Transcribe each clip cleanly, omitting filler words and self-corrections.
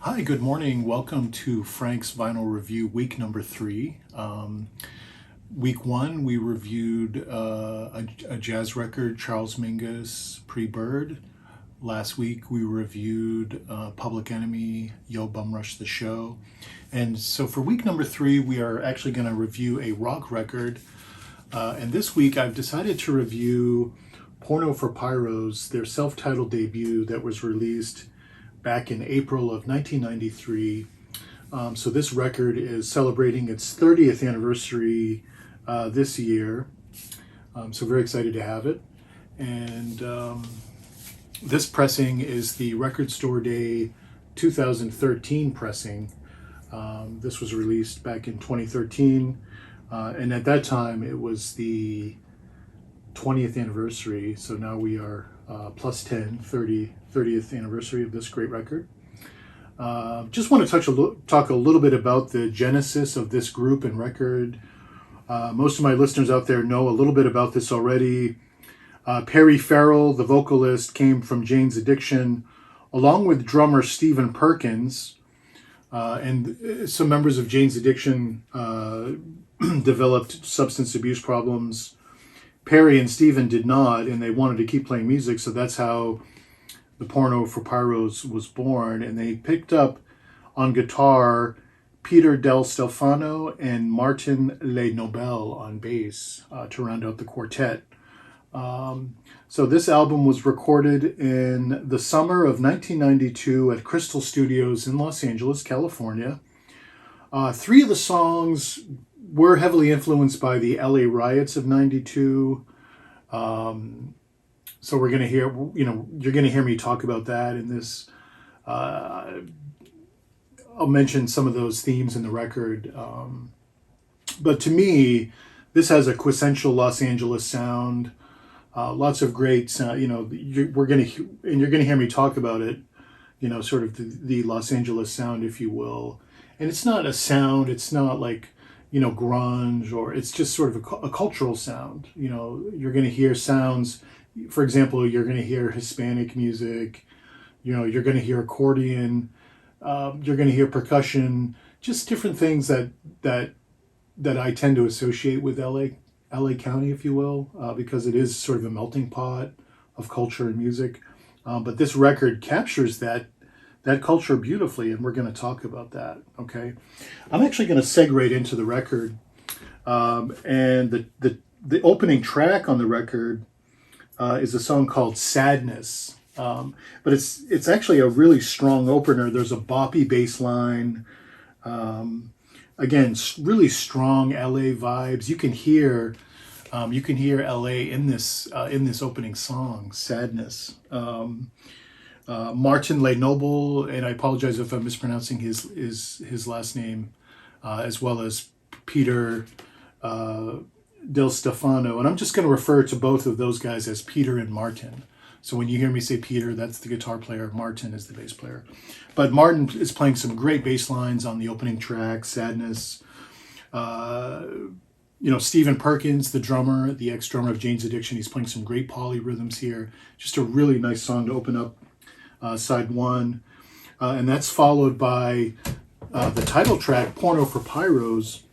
Hi, good morning. Welcome to Frank's Vinyl Review week number 3. Week 1, we reviewed a jazz record, Charles Mingus, Pre-Bird. Last week, we reviewed Public Enemy, Yo Bum Rush the Show. And so for week number 3, we are actually going to review a rock record. And this week, I've decided to review Porno For Pyros, their self-titled debut that was released back in April of 1993. So this record is celebrating its 30th anniversary this year. So very excited to have it. And this pressing is the Record Store Day 2013 pressing. This was released back in 2013. And at that time, it was the 20th anniversary. So now we are plus 10, 30th anniversary of this great record. Just want to talk a little bit about the genesis of this group and record. Most of my listeners out there know a little bit about this already. Perry Farrell, the vocalist, came from Jane's Addiction, along with drummer Stephen Perkins. And some members of Jane's Addiction developed substance abuse problems. Perry and Stephen did not, and they wanted to keep playing music, so that's how the Porno For Pyros was born. And they picked up on guitar Peter Del Stefano and Martin Le Nobel on bass to round out the quartet. So this album was recorded in the summer of 1992 at Crystal Studios in Los Angeles, California. 3 of the songs were heavily influenced by the LA riots of 92. So we're going to hear, you're going to hear me talk about that in this. I'll mention some of those themes in the record. But to me, this has a quintessential Los Angeles sound. Lots of great sound, you're going to hear me talk about it, sort of the Los Angeles sound, if you will. And it's not a sound, it's not like, grunge, or it's just sort of a cultural sound. You're going to hear sounds, for example, you're going to hear Hispanic music, you're going to hear accordion, you're going to hear percussion, just different things that I tend to associate with LA County, if you will, because it is sort of a melting pot of culture and music. But this record captures that culture beautifully, and we're going to talk about that, okay? I'm actually going to segue right into the record, and the opening track on the record is a song called Sadness, but it's actually a really strong opener. There's a boppy bass line, again, really strong LA vibes. You can hear LA in this opening song, Sadness. Martin Le Noble, and I apologize if I'm mispronouncing his last name, as well as Peter Del Stefano. And I'm just going to refer to both of those guys as Peter and Martin. So when you hear me say Peter, that's the guitar player. Martin is the bass player. But Martin is playing some great bass lines on the opening track, Sadness. Stephen Perkins, the drummer, the ex-drummer of Jane's Addiction, he's playing some great polyrhythms here. Just a really nice song to open up side 1. And that's followed by the title track, Porno For Pyros.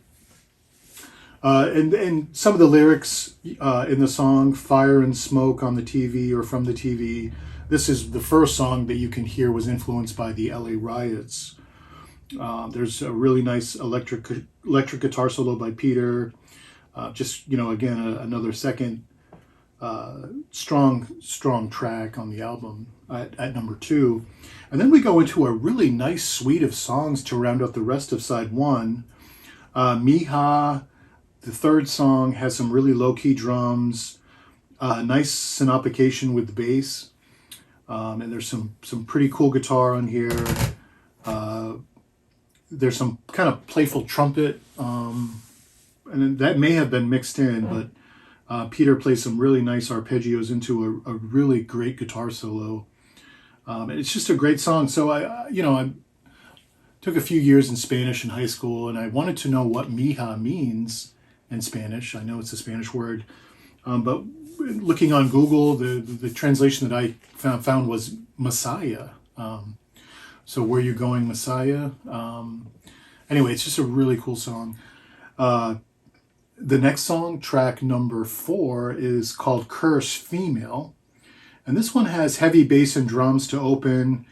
And some of the lyrics in the song, fire and smoke on the TV or from the TV. This is the first song that you can hear was influenced by the LA riots. There's a really nice electric guitar solo by Peter. Again, another second strong track on the album at number 2. And then we go into a really nice suite of songs to round out the rest of side 1. Meija, the third song, has some really low-key drums, nice synopication with the bass, and there's some pretty cool guitar on here. There's some kind of playful trumpet, and that may have been mixed in, but Peter plays some really nice arpeggios into a really great guitar solo. And it's just a great song. So I took a few years in Spanish in high school, and I wanted to know what Meija means in Spanish. I know it's a Spanish word, but looking on Google, the translation that I found was Messiah. So Where You Going, Messiah? Anyway, it's just a really cool song. The next song, track number 4, is called Curse Female. And this one has heavy bass and drums to open,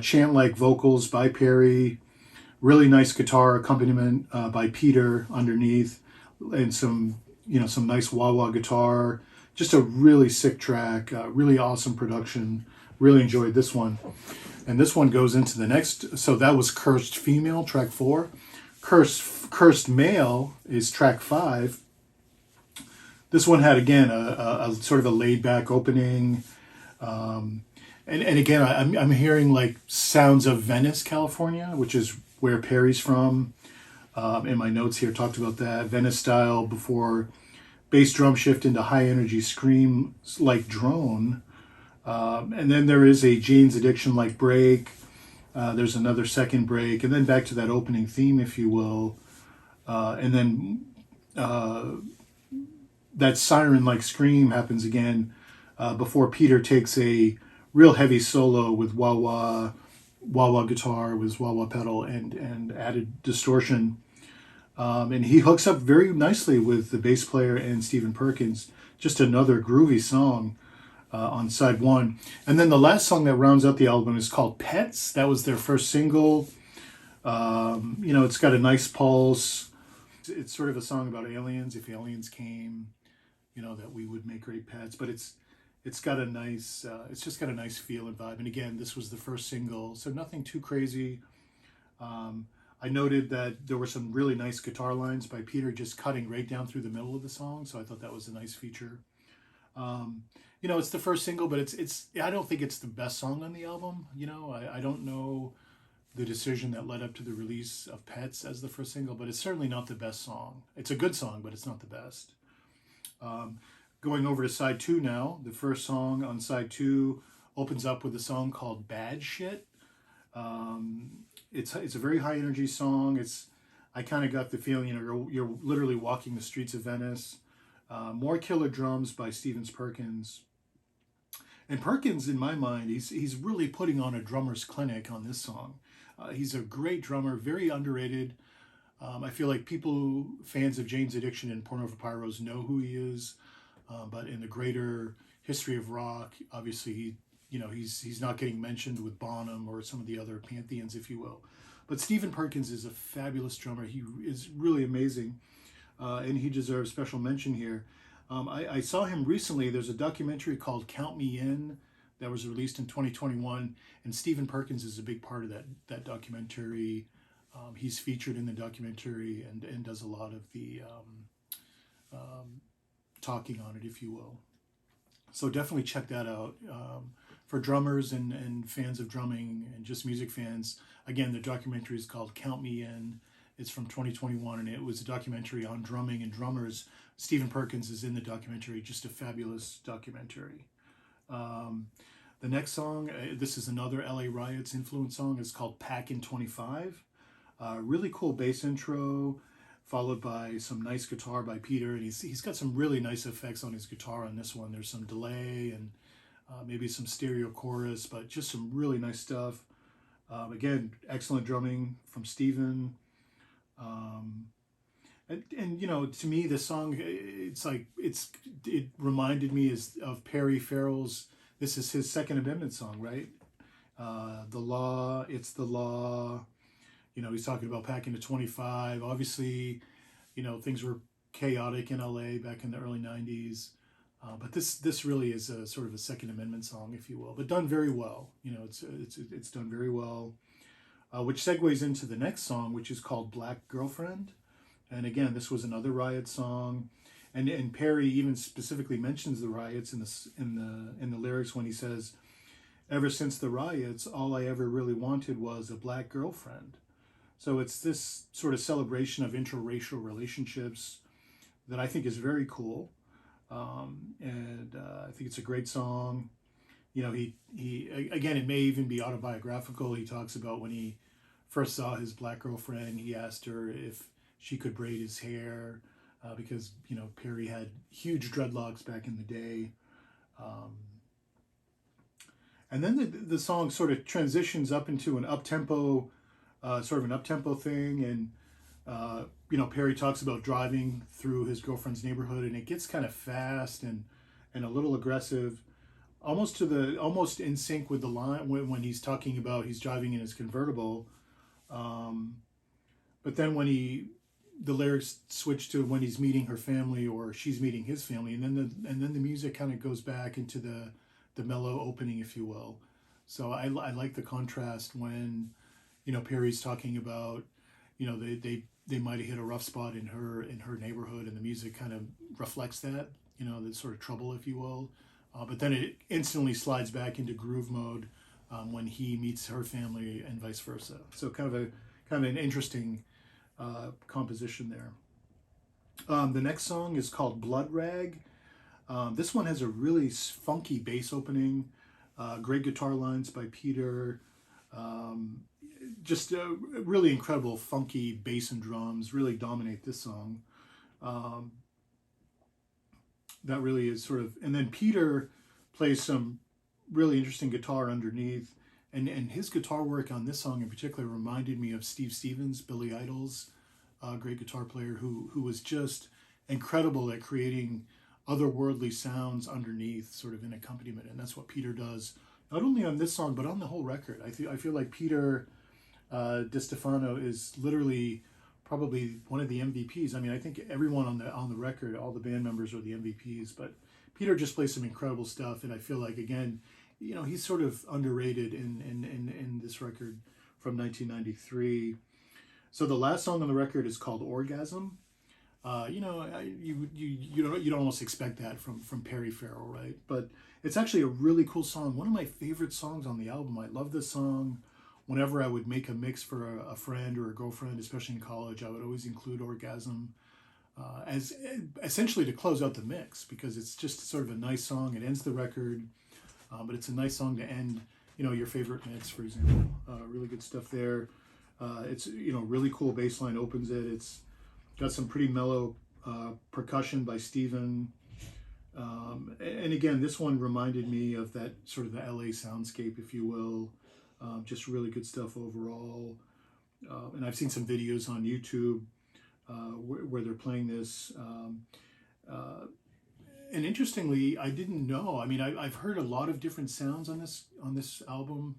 chant-like vocals by Perry, really nice guitar accompaniment by Peter underneath, and some nice wah-wah guitar. Just a really sick track, really awesome production. Really enjoyed this one. And this one goes into the next. So that was Cursed Female, track 4. Cursed Male is track 5. This one had, again, a sort of a laid-back opening. And again, I'm hearing like sounds of Venice, California, which is where Perry's from. In my notes here, talked about that. Venice style before bass drum shift into high energy scream like drone. And then there is a Jane's Addiction like break. There's another second break, and then back to that opening theme, if you will. And then that siren like scream happens again before Peter takes a real heavy solo with wah wah guitar, with wah wah pedal and added distortion. And he hooks up very nicely with the bass player and Stephen Perkins. Just another groovy song on side 1. And then the last song that rounds out the album is called Pets. That was their first single. It's got a nice pulse. It's sort of a song about aliens. If aliens came, that we would make great pets. But it's got a nice, it's just got a nice feel and vibe. And again, this was the first single, so nothing too crazy. I noted that there were some really nice guitar lines by Peter, just cutting right down through the middle of the song. So I thought that was a nice feature. It's the first single, but it's I don't think it's the best song on the album. I don't know the decision that led up to the release of Pets as the first single, but it's certainly not the best song. It's a good song, but it's not the best. Going over to side 2 now. The first song on side 2 opens up with a song called Bad Shit. It's a very high energy song. I kind of got the feeling you're literally walking the streets of Venice. More killer drums by Stephen Perkins. And Perkins, in my mind, he's really putting on a drummer's clinic on this song. He's a great drummer, very underrated. I feel like fans of Jane's Addiction and Porno For Pyros know who he is. But in the greater history of rock, obviously he's not getting mentioned with Bonham or some of the other pantheons, if you will. But Stephen Perkins is a fabulous drummer. He is really amazing, and he deserves special mention here. I saw him recently. There's a documentary called Count Me In that was released in 2021, and Stephen Perkins is a big part of that documentary. He's featured in the documentary and does a lot of the talking on it, if you will. So definitely check that out. For drummers and fans of drumming and just music fans, again, the documentary is called Count Me In. It's from 2021, and it was a documentary on drumming and drummers. Stephen Perkins is in the documentary, just a fabulous documentary. The next song, this is another LA Riots influence song. It's called Packin 25. Really cool bass intro, followed by some nice guitar by Peter. And he's got some really nice effects on his guitar on this one. There's some delay and maybe some stereo chorus, but just some really nice stuff. Again, excellent drumming from Stephen. And to me, this song, it reminded me of Perry Farrell's. This is his Second Amendment song, right? The law, it's the law. He's talking about Packin to 25. Obviously, things were chaotic in LA back in the early 90s. But this really is a sort of a Second Amendment song, if you will, but done very well. It's done very well, which segues into the next song, which is called Black Girlfriend. And again, this was another Riot song, and Perry even specifically mentions the Riots in the lyrics when he says, "Ever since the Riots, all I ever really wanted was a black girlfriend." So it's this sort of celebration of interracial relationships that I think is very cool. And I think it's a great song. He again, it may even be autobiographical. He talks about when he first saw his black girlfriend, he asked her if she could braid his hair because, Perry had huge dreadlocks back in the day. And then the song sort of transitions up into an up-tempo, sort of an up-tempo thing. And, Perry talks about driving through his girlfriend's neighborhood, and it gets kind of fast and a little aggressive, almost in sync with the line when he's talking about he's driving in his convertible. But then the lyrics switch to when he's meeting her family or she's meeting his family, and then the music kind of goes back into the mellow opening, if you will. So I like the contrast when Perry's talking about they might have hit a rough spot in her neighborhood, and the music kind of reflects that, the sort of trouble, if you will. But then it instantly slides back into groove mode when he meets her family and vice versa. So kind of an interesting composition there. The next song is called Blood Rag. This one has a really funky bass opening, great guitar lines by Peter, just really incredible funky bass and drums really dominate this song. That really is sort of, and then Peter plays some really interesting guitar underneath, and his guitar work on this song in particular reminded me of Steve Stevens, Billy Idol's great guitar player, who was just incredible at creating otherworldly sounds underneath, sort of in accompaniment, and that's what Peter does, not only on this song but on the whole record. I feel like Peter DeStefano is literally probably one of the MVPs. I mean, I think everyone on the record, all the band members are the MVPs, but Peter just plays some incredible stuff, and I feel like, again, he's sort of underrated in this record from 1993. So the last song on the record is called Orgasm. You'd almost expect that from Perry Farrell, right? But it's actually a really cool song. One of my favorite songs on the album. I love this song. Whenever I would make a mix for a friend or a girlfriend, especially in college, I would always include Orgasm as essentially to close out the mix, because it's just sort of a nice song. It ends the record, but it's a nice song to end, your favorite mix, for example. Really good stuff there. It's, really cool bass line opens it. It's got some pretty mellow percussion by Steven. And again, this one reminded me of that sort of the LA soundscape, if you will. Just really good stuff overall. And I've seen some videos on YouTube where they're playing this. And interestingly, I didn't know. I mean, I've heard a lot of different sounds on this album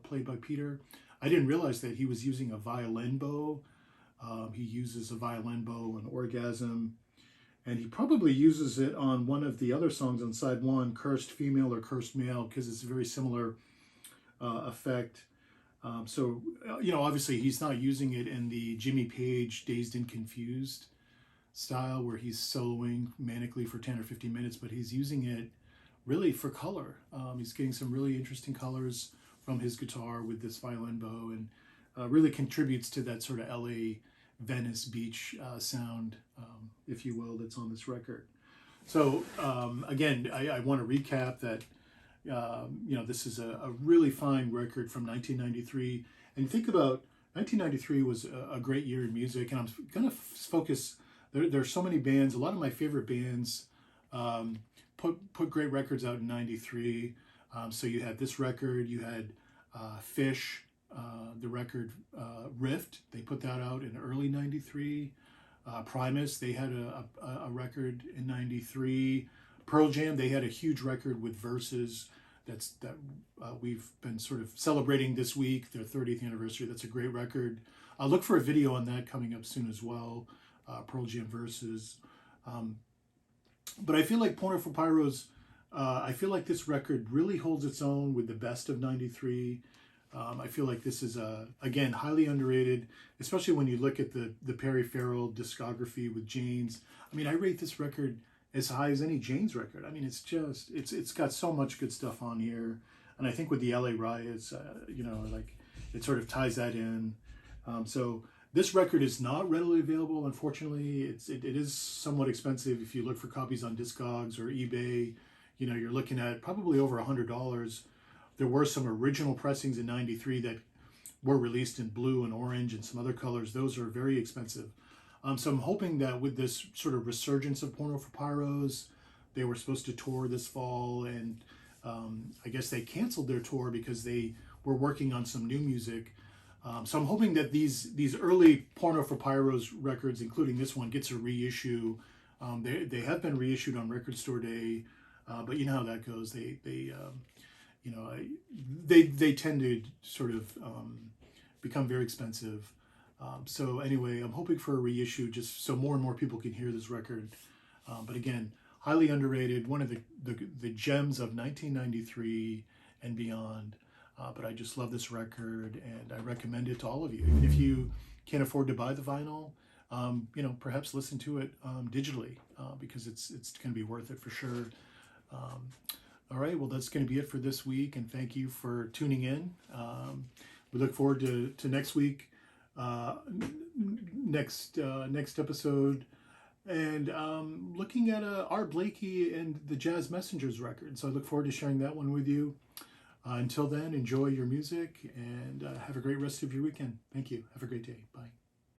played by Peter. I didn't realize that he was using a violin bow. He uses a violin bow on Orgasm. And he probably uses it on one of the other songs on side one, Cursed Female or Cursed Male, because it's a very similar effect. So, obviously he's not using it in the Jimmy Page Dazed and Confused style where he's soloing manically for 10 or 15 minutes, but he's using it really for color. He's getting some really interesting colors from his guitar with this violin bow, and really contributes to that sort of LA Venice Beach sound, if you will, that's on this record. So again, I want to recap that this is a really fine record from 1993. And think about 1993 was a great year in music, and I'm going to focus. There are so many bands. A lot of my favorite bands put great records out in '93. So you had this record. You had Fish, the record Rift. They put that out in early '93. Primus, they had a record in '93. Pearl Jam, they had a huge record with Verses that we've been sort of celebrating this week, their 30th anniversary. That's a great record. Look for a video on that coming up soon as well. Pearl Jam Verses. But I feel like Porno For Pyros, I feel like this record really holds its own with the best of '93. I feel like this is, again, highly underrated, especially when you look at the Perry Farrell discography with Jane's. I mean, I rate this record as high as any Jane's record. I mean, it's got so much good stuff on here. And I think with the LA riots, it sort of ties that in. So this record is not readily available, unfortunately. It is somewhat expensive. If you look for copies on Discogs or eBay, you're looking at probably over $100. There were some original pressings in '93 that were released in blue and orange and some other colors. Those are very expensive. So I'm hoping that with this sort of resurgence of Porno For Pyros, they were supposed to tour this fall, and I guess they canceled their tour because they were working on some new music. So I'm hoping that these early Porno For Pyros records, including this one, gets a reissue. They have been reissued on Record Store Day, but you know how that goes. They tend to sort of become very expensive. So anyway, I'm hoping for a reissue just so more and more people can hear this record. But again, highly underrated, one of the gems of 1993 and beyond. But I just love this record, and I recommend it to all of you. Even if you can't afford to buy the vinyl, perhaps listen to it digitally because it's going to be worth it for sure. All right, well, that's going to be it for this week, and thank you for tuning in. We look forward to next week, next episode, and looking at Art Blakey and the Jazz Messengers record. So I look forward to sharing that one with you. Until then, enjoy your music and have a great rest of your weekend. Thank you. Have a great day. Bye.